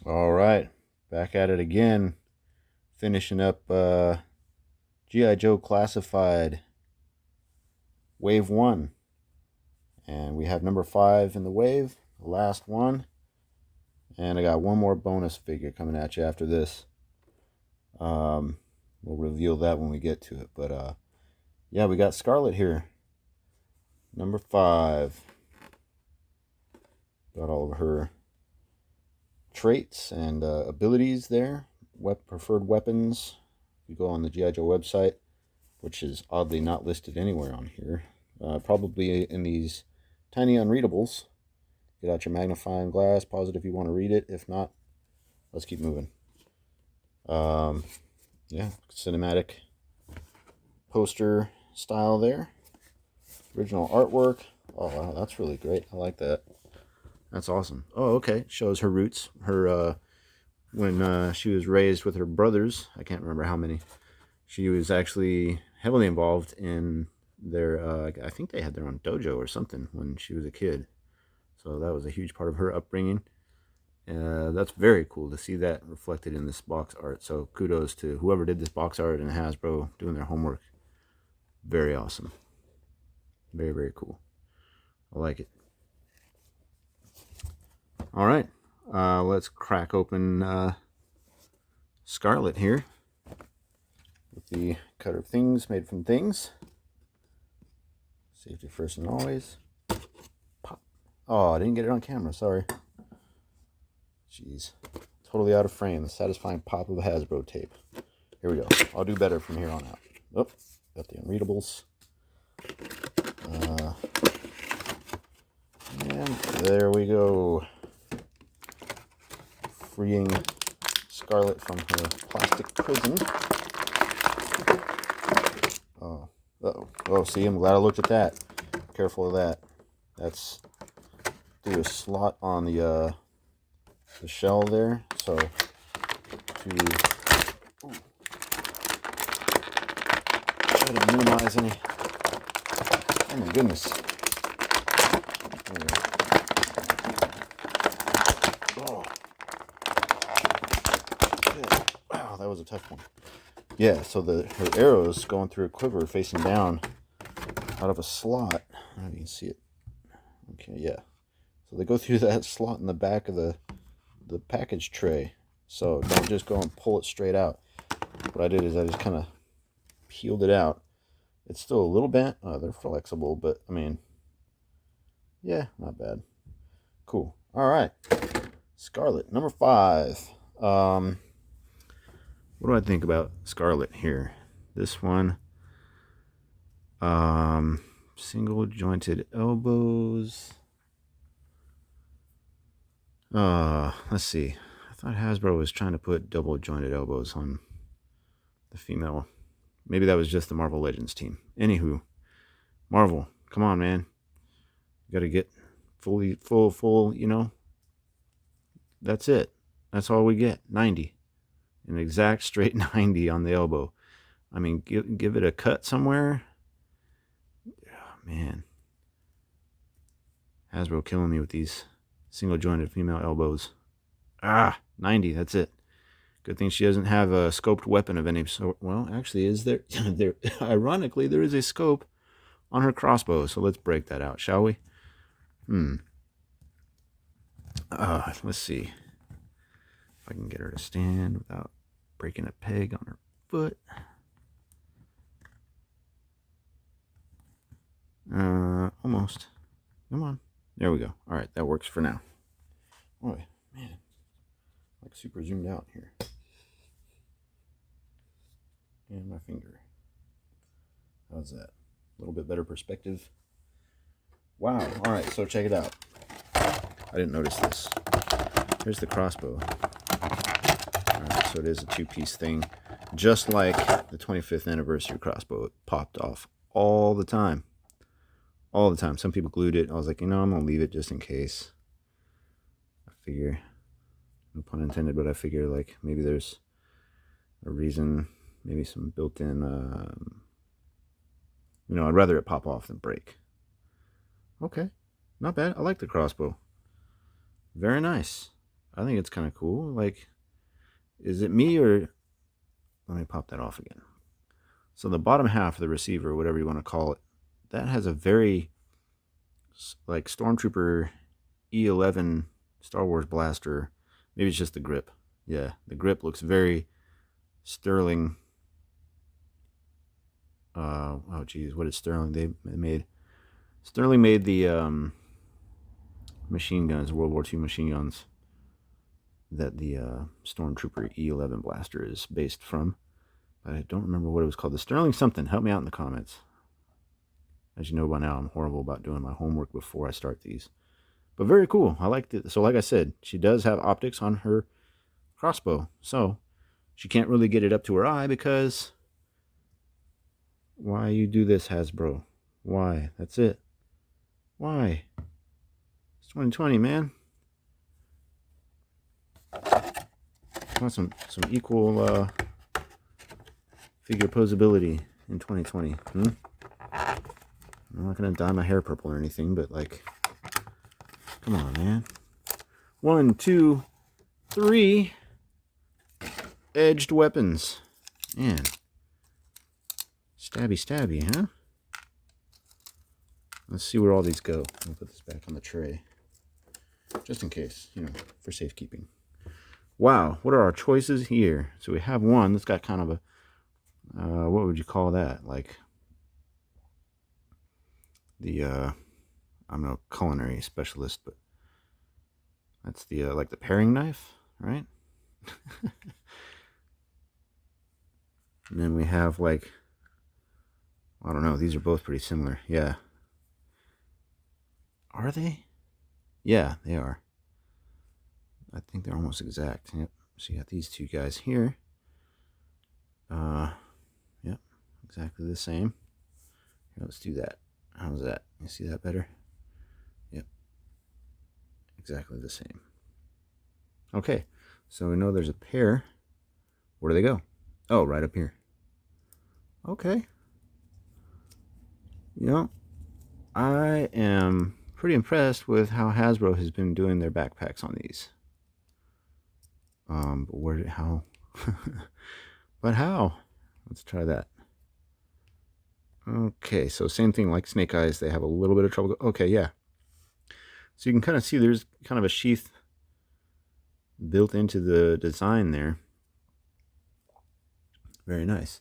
All right, back at it again, finishing up G.I. Joe Classified Wave 1. And we have number 5 in the wave, the last one. And I got one more bonus figure coming at you after this. We'll reveal that when we get to it. But yeah, we got Scarlett here. Number 5. Got all of her traits and abilities there. Preferred weapons. If you go on the G.I. Joe website, which is oddly not listed anywhere on here. Probably in these tiny unreadables. Get out your magnifying glass, pause it if you want to read it. If not, let's keep moving. Yeah, cinematic poster style there. Original artwork. Oh, wow, that's really great. I like that. That's awesome. Oh, okay. Shows her roots. Her, when she was raised with her brothers, I can't remember how many. She was actually heavily involved in their, I think they had their own dojo or something when she was a kid. So that was a huge part of her upbringing. That's very cool to see that reflected in this box art. So kudos to whoever did this box art and Hasbro doing their homework. Very awesome. Very, very cool. I like it. All right. Let's crack open Scarlett here with the cutter of things made from things. Safety first and always. Pop. Oh, I didn't get it on camera. Sorry. Jeez. Totally out of frame. The satisfying pop of Hasbro tape. Here we go. I'll do better from here on out. Oh, got the unreadables. And there we go. Freeing Scarlett from her plastic prison. Oh, uh-oh. Oh, see, I'm glad I looked at that. Careful of that. That's through a slot on the shell there. So to try to minimize any. Oh my goodness. Oh. Wow, that was a tough one. Yeah, so her arrows going through a quiver facing down out of a slot. I don't know if you can see it. Okay, yeah. So they go through that slot in the back of the package tray. So don't just go and pull it straight out. What I did is I just kind of peeled it out. It's still a little bent. They're flexible, but I mean, yeah, not bad. Cool. All right. Scarlett, number 5. What do I think about Scarlett here? This one, single jointed elbows. Let's see. I thought Hasbro was trying to put double jointed elbows on the female. Maybe that was just the Marvel Legends team. Anywho, Marvel, come on, man. You got to get full, you know. That's it. That's all we get. 90. An exact straight 90 on the elbow. I mean, give it a cut somewhere. Oh, man. Hasbro killing me with these single jointed female elbows. 90. That's it. Good thing she doesn't have a scoped weapon of any sort. Well, actually, is there? Ironically, there is a scope on her crossbow. So let's break that out, shall we? Let's see if I can get her to stand without breaking a peg on her foot. Almost. Come on. There we go. All right, that works for now. Oh, man. Like super zoomed out here. And my finger. How's that? A little bit better perspective. Wow. All right, so check it out. I didn't notice this. Here's the crossbow. All right, so it is a two-piece thing. Just like the 25th anniversary crossbow. It popped off all the time. All the time. Some people glued it. I was like, I'm going to leave it just in case. I figure, no pun intended, but I figure like maybe there's a reason, maybe some built-in, I'd rather it pop off than break. Okay. Not bad. I like the crossbow. Very nice. I think it's kind of cool. Like, is it me or... Let me pop that off again. So the bottom half of the receiver, whatever you want to call it, that has a very, like, Stormtrooper E11 Star Wars blaster. Maybe it's just the grip. Yeah, the grip looks very Sterling. Oh geez, what is Sterling? They made... Sterling made the machine guns, World War II machine guns, that the Stormtrooper E11 blaster is based from. But I don't remember what it was called. The Sterling something. Help me out in the comments. As you know by now, I'm horrible about doing my homework before I start these. But very cool. I liked it. So like I said, she does have optics on her crossbow. So she can't really get it up to her eye because... Why you do this, Hasbro? Why? That's it. Why? It's 2020, man. I want some equal figure posability in 2020. I'm not gonna dye my hair purple or anything, but like, come on, man. 1, 2, 3 edged weapons. Man. Stabby, stabby, huh? Let's see where all these go. I'll put this back on the tray. Just in case, you know, for safekeeping. Wow, what are our choices here? So we have one that's got kind of a, what would you call that? Like the, I'm no culinary specialist, but that's the, like the paring knife, right? And then we have like, I don't know, these are both pretty similar. Yeah. Are they? Yeah, they are. I think they're almost exact. Yep. So you got these two guys here. Yep, exactly the same. Here, let's do that. How's that? You see that better? Yep. Exactly the same. Okay, so we know there's a pair. Where do they go? Oh, right up here. Okay. You know, I am pretty impressed with how Hasbro has been doing their backpacks on these. But where did, how? But how? Let's try that. Okay, so same thing like Snake Eyes. They have a little bit of trouble. Okay, yeah. So you can kind of see there's kind of a sheath built into the design there. Very nice.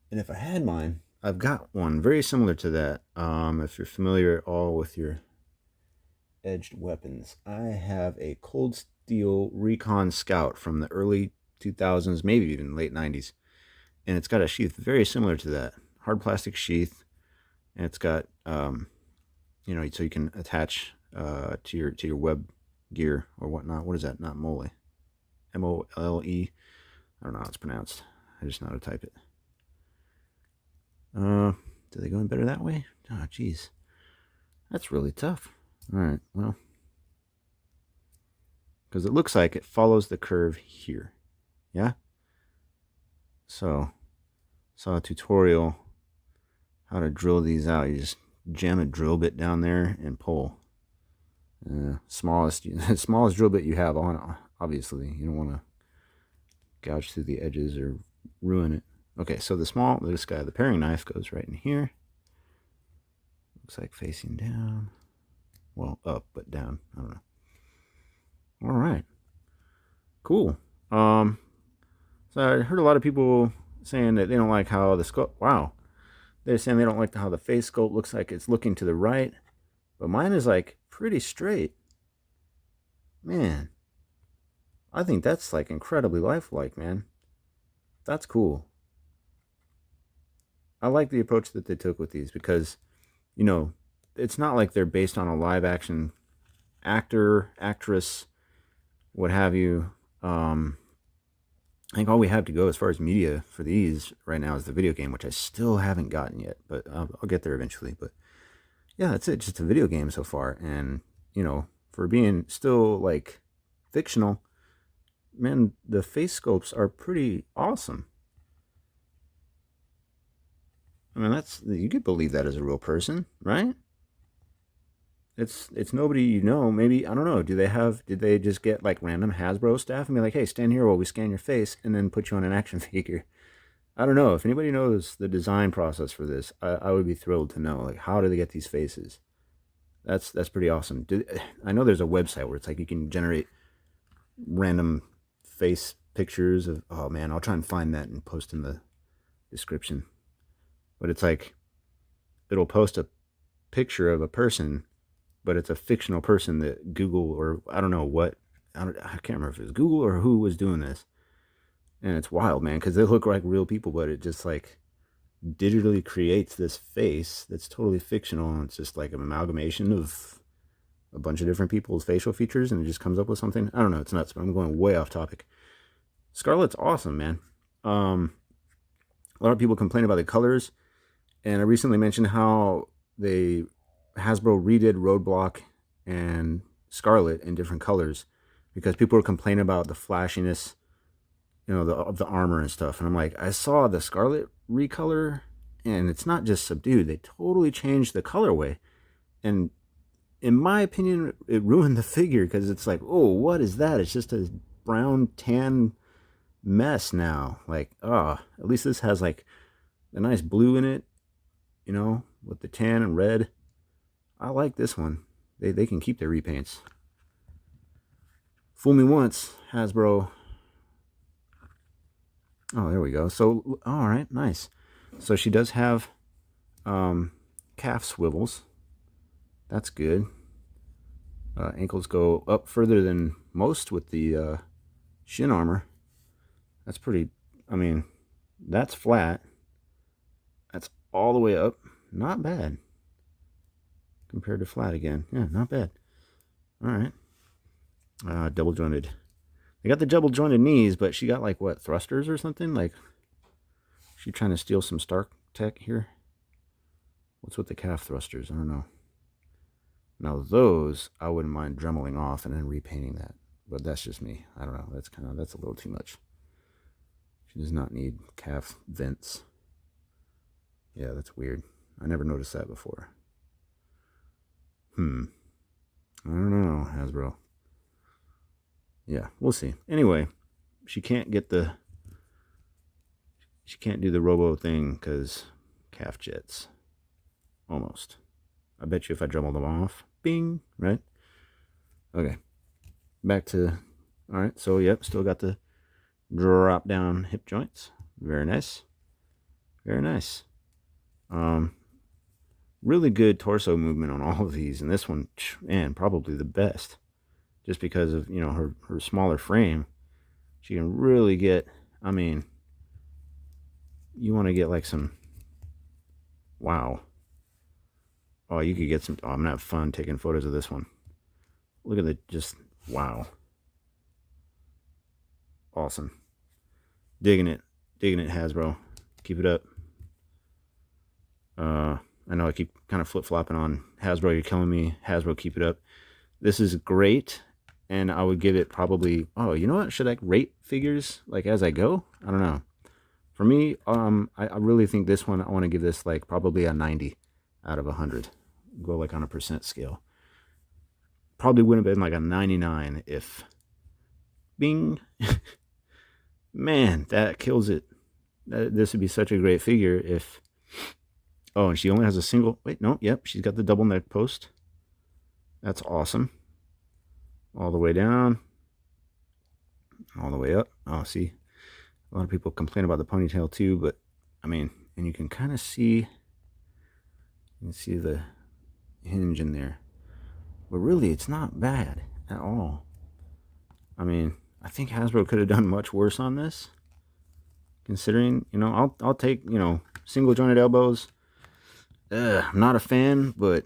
And if I had mine, I've got one very similar to that. If you're familiar at all with your edged weapons, I have a Cold Steel Recon Scout from the early 2000s, maybe even late 90s. And it's got a sheath very similar to that. Hard plastic sheath. And it's got, you know, so you can attach to your web gear or whatnot. What is that? Not mole. M-O-L-E. I don't know how it's pronounced. I just know how to type it. Do they go in better that way? Oh, geez. That's really tough. All right, well. Because it looks like it follows the curve here. Yeah? So, saw a tutorial how to drill these out. You just jam a drill bit down there and pull. Smallest drill bit you have on, obviously. You don't want to gouge through the edges or ruin it. Okay, so this guy, the paring knife goes right in here. Looks like facing down. Well, up, but down. I don't know. All right. Cool. So I heard a lot of people saying that they don't like how the sculpt, wow. They're saying they don't like how the face sculpt looks like it's looking to the right. But mine is like pretty straight. Man. I think that's like incredibly lifelike, man. That's cool. I like the approach that they took with these because, you know, it's not like they're based on a live action actor, actress, what have you. I think all we have to go as far as media for these right now is the video game, which I still haven't gotten yet, but I'll get there eventually. But yeah, that's it. Just a video game so far. And, you know, for being still like fictional, man, the face sculpts are pretty awesome. I mean, you could believe that as a real person, right? it's nobody you know. Maybe, I don't know. Did they just get like random Hasbro staff and be like, hey, stand here while we scan your face and then put you on an action figure? I don't know. If anybody knows the design process for this, I would be thrilled to know. Like, how do they get these faces? That's pretty awesome. I know there's a website where it's like you can generate random face pictures of. Oh man, I'll try and find that and post in the description. But it's like it'll post a picture of a person, but it's a fictional person that Google, or I don't know what, I can't remember if it was Google or who was doing this. And it's wild, man, because they look like real people, but it just like digitally creates this face that's totally fictional, and it's just like an amalgamation of a bunch of different people's facial features, and it just comes up with something. I don't know, it's nuts, but I'm going way off topic. Scarlett's awesome, man. A lot of people complain about the colors, and I recently mentioned how Hasbro redid Roadblock and Scarlett in different colors because people were complaining about the flashiness, of the armor and stuff. And I'm like, I saw the Scarlett recolor, and it's not just subdued. They totally changed the colorway, and in my opinion, it ruined the figure because it's like, oh, what is that? It's just a brown tan mess now. Like, at least this has like a nice blue in it, with the tan and red. I like this one. They can keep their repaints. Fool me once, Hasbro. Oh, there we go. So, all right, nice. So she does have calf swivels. That's good. Ankles go up further than most with the shin armor. That's pretty, that's flat. That's all the way up. Not bad. Compared to flat again. Yeah, not bad. All right. Double jointed. They got the double jointed knees, but she got like what, thrusters or something? Like, she trying to steal some Stark tech here? What's with the calf thrusters? I don't know. Now those I wouldn't mind dremeling off and then repainting that, but that's just me. I don't know. That's a little too much. She does not need calf vents. Yeah, that's weird. I never noticed that before. I don't know, Hasbro. Yeah, we'll see. Anyway, she can't do the robo thing because calf jets. Almost. I bet you if I dremel them off, bing, right? Okay. Back to, all right, so yep, still got the drop down hip joints. Very nice. Very nice. Really good torso movement on all of these, and this one, man, probably the best. Just because of, her smaller frame. She can really get, you want to get like some, wow. Oh, you could get some, I'm gonna have fun taking photos of this one. Look at the, just, wow. Awesome. Digging it, Hasbro. Keep it up. I know I keep kind of flip-flopping on Hasbro, you're killing me. Hasbro, keep it up. This is great, and I would give it probably, oh, you know what? Should I rate figures like as I go? I don't know. For me, I really think this one, I want to give this like probably a 90 out of 100. Go like on a percent scale. Probably wouldn't have been like a 99 if, bing. Man, that kills it. This would be such a great figure if, oh, and she only has a single, wait, no, yep, she's got the double neck post. That's awesome. All the way down. All the way up. Oh, see, a lot of people complain about the ponytail too, but, and you can kind of see, the hinge in there. But really, it's not bad at all. I think Hasbro could have done much worse on this. Considering, I'll take, single jointed elbows. I'm not a fan, but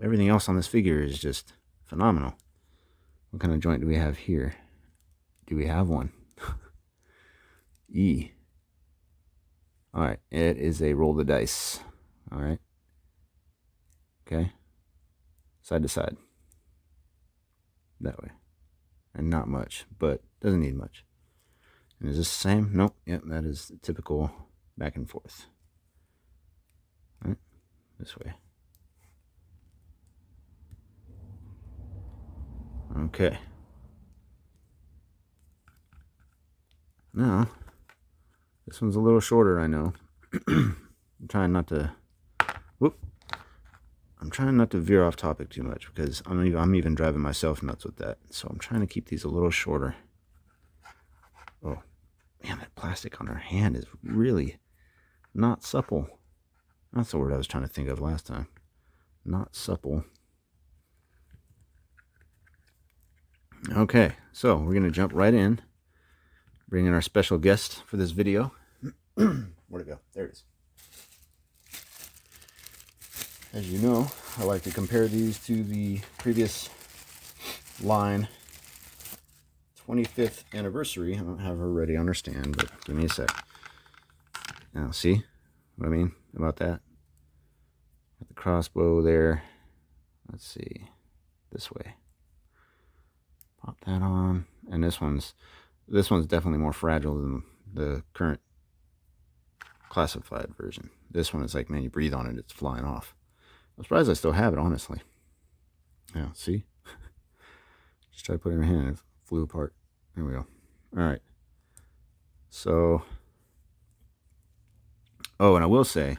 everything else on this figure is just phenomenal. What kind of joint do we have here? Do we have one? E. Alright, it is a roll the dice. Alright. Okay. Side to side. That way. And not much, but doesn't need much. And is this the same? Nope. Yep, that is typical back and forth. Right? This way. Okay. Now, this one's a little shorter, I know. I'm trying not to... Whoop. I'm trying not to veer off topic too much because I'm even driving myself nuts with that. So I'm trying to keep these a little shorter. Oh, man, that plastic on her hand is really not supple. That's the word I was trying to think of last time. Not supple. Okay, so we're going to jump right in. Bring in our special guest for this video. Where'd it go? There it is. As you know, I like to compare these to the previous line 25th anniversary. I don't have her ready on her stand, but give me a sec. Now, see what I mean about that? Got the crossbow there. Let's see. This way. Pop that on. And this one's definitely more fragile than the current classified version. This one is like, man, you breathe on it, it's flying off. I'm surprised I still have it, honestly. Yeah, see? Just try to put it in my hand. It flew apart. There we go. All right. So, oh, and I will say,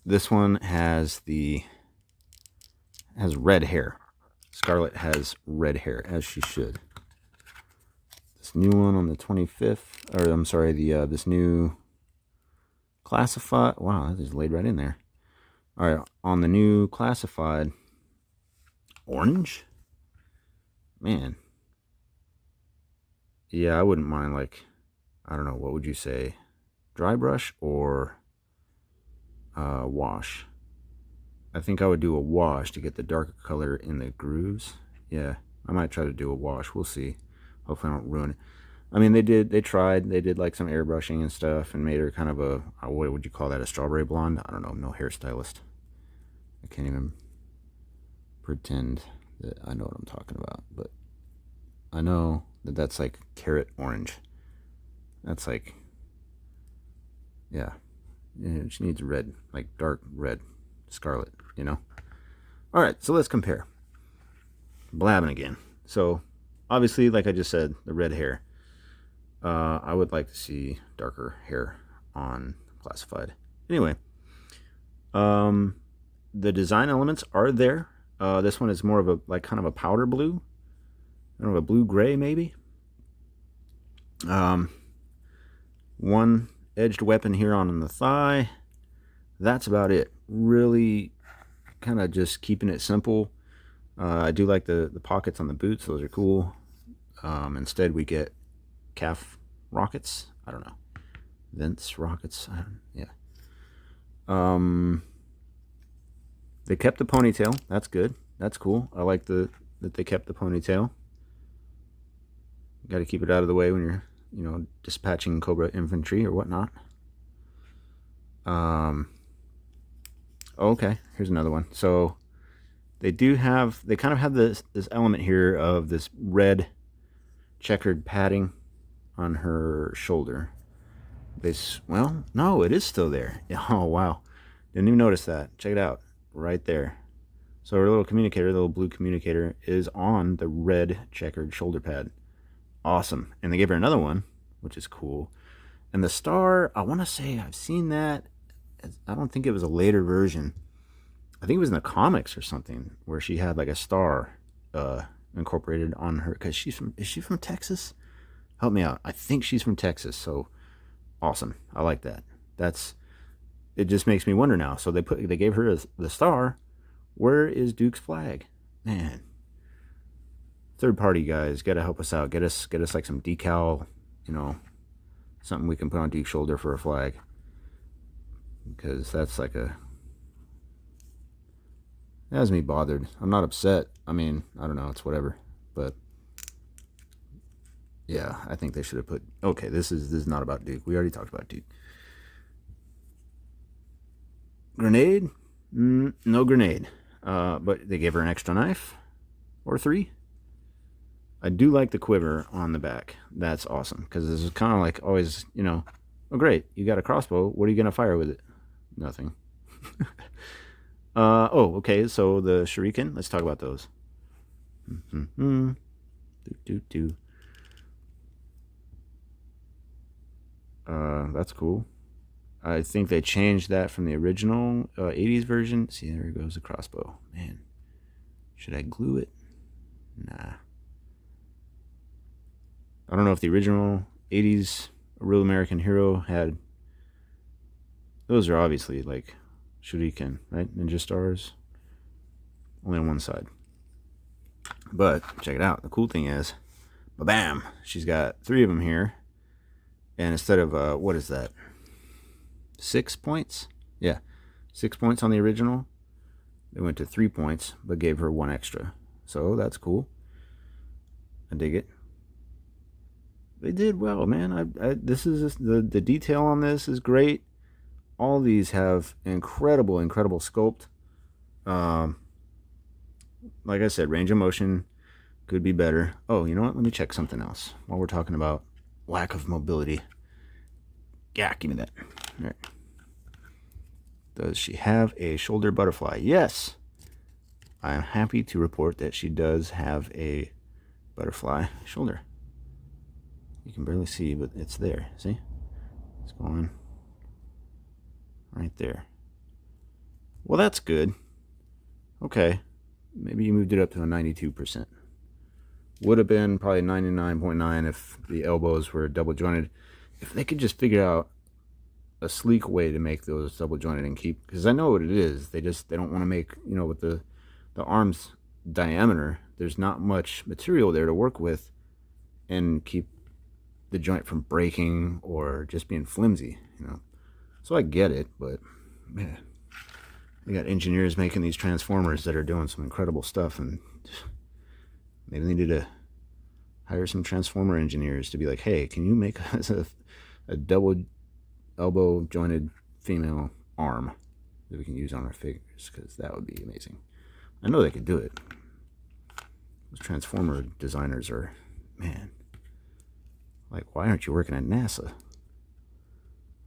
this one has red hair. Scarlett has red hair, as she should. This new one on the 25th, or I'm sorry, this new classified. Wow, that just laid right in there. All right, on the new classified, orange. Man, yeah, I wouldn't mind, like, I don't know, what would you say, dry brush or wash? I think I would do a wash to get the darker color in the grooves. Yeah, I might try to do a wash. We'll see. Hopefully I don't ruin it. I mean, they did like some airbrushing and stuff and made her kind of a, what would you call that, a strawberry blonde? I don't know, I'm no hairstylist. I can't even pretend that I know what I'm talking about, but I know that that's like carrot orange. That's like, yeah, she needs red, like dark red, scarlet, you know? All right, so let's compare. Blabbing again. So obviously, like I just said, the red hair. I would like to see darker hair on classified. Anyway, the design elements are there. This one is more of a, like, kind of a powder blue. I don't know, a blue-gray maybe. One edged weapon here on the thigh. That's about it. Really kind of just keeping it simple. I do like the pockets on the boots. Those are cool. Instead, we get calf rockets. I don't know. Vents rockets. Yeah. They kept the ponytail. That's good. That's cool. I like that they kept the ponytail. Got to keep it out of the way when you're, dispatching Cobra infantry or whatnot. Okay, here's another one. So they kind of have this element here of this red checkered padding on her shoulder. Well, no, it is still there. Oh, wow. Didn't even notice that. Check it out. Right there. So her little communicator, the little blue communicator, is on the red checkered shoulder pad. Awesome. And they gave her another one, which is cool. And the star, I want to say I've seen that. I don't think it was a later version. I think it was in the comics or something where she had like a star incorporated on her. Because is she from Texas? Help me out. I think she's from Texas. So awesome. I like that. It just makes me wonder now. So they gave her the star. Where is Duke's flag? Man. Third party guys, gotta help us out. Get us like some decal, something we can put on Duke's shoulder for a flag. Because that's like it has me bothered. I'm not upset. I mean, I don't know, it's whatever. But yeah, I think they should have put, okay, this is not about Duke. We already talked about Duke. Grenade? No grenade. But they gave her an extra knife. Or 3. I do like the quiver on the back. That's awesome. Because this is kind of like always, oh great, you got a crossbow. What are you going to fire with it? Nothing. Oh, okay, so the shuriken. Let's talk about those. That's cool. I think they changed that from the original 80s version. See, there goes the crossbow. Man, should I glue it? Nah. I don't know if the original 80s Real American Hero had... Those are obviously like shuriken, right? Ninja stars. Only on one side. But check it out. The cool thing is, bam, she's got 3 of them here. And instead of, what is that? 6 points? Yeah, 6 points on the original. They went to 3 points, but gave her 1 extra. So that's cool. I dig it. They did well, man. This is the detail on this is great. All these have incredible sculpt. Like I said, range of motion could be better. Oh, you know what? Let me check something else while we're talking about lack of mobility. Yeah, give me that. All right. Does she have a shoulder butterfly? Yes. I am happy to report that she does have a butterfly shoulder. You can barely see, but it's there. See? It's going right there. Well, that's good. Okay. Maybe you moved it up to a 92%. Would have been probably 99.9 if the elbows were double jointed. If they could just figure out a sleek way to make those double jointed and keep, because I know what it is. They don't want to make, you know, with the arm's diameter, there's not much material there to work with and keep the joint from breaking or just being flimsy, you know. So I get it, but man, we got engineers making these transformers that are doing some incredible stuff, and maybe they need to hire some transformer engineers to be like, hey, can you make us a double elbow jointed female arm that we can use on our figures? Because that would be amazing. I know they could do it. Those transformer designers are, man, like, why aren't you working at NASA?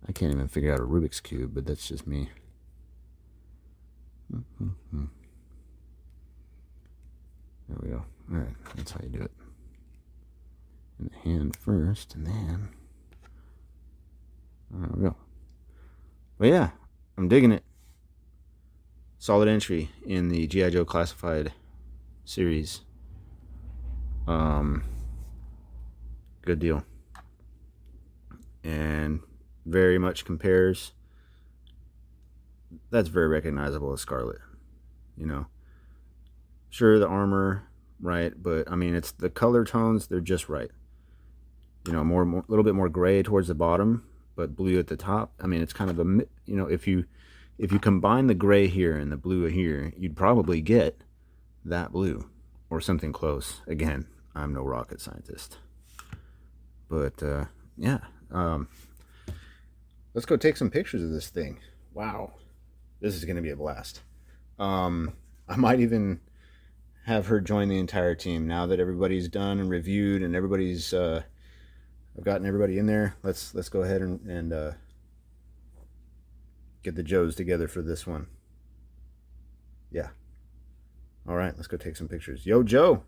I can't even figure out a Rubik's Cube, but that's just me. There we go. All right, that's how you do it. In the hand first, and then there we go. But yeah, I'm digging it. Solid entry in the G.I. Joe Classified series. Good deal. And very much compares. That's very recognizable as Scarlett. You know, sure, the armor, right? But I mean, it's the color tones, they're just right. You know, a little bit more gray towards the bottom, but blue at the top. I mean, it's kind of a, you know, if you combine the gray here and the blue here, you'd probably get that blue or something close. Again, I'm no rocket scientist, but yeah. Let's go take some pictures of this thing. Wow, this is gonna be a blast. I might even have her join the entire team now that everybody's done and reviewed and everybody's I've gotten everybody in there. Let's go ahead and get the Joes together for this one. Yeah. All right, let's go take some pictures. Yo, Joe.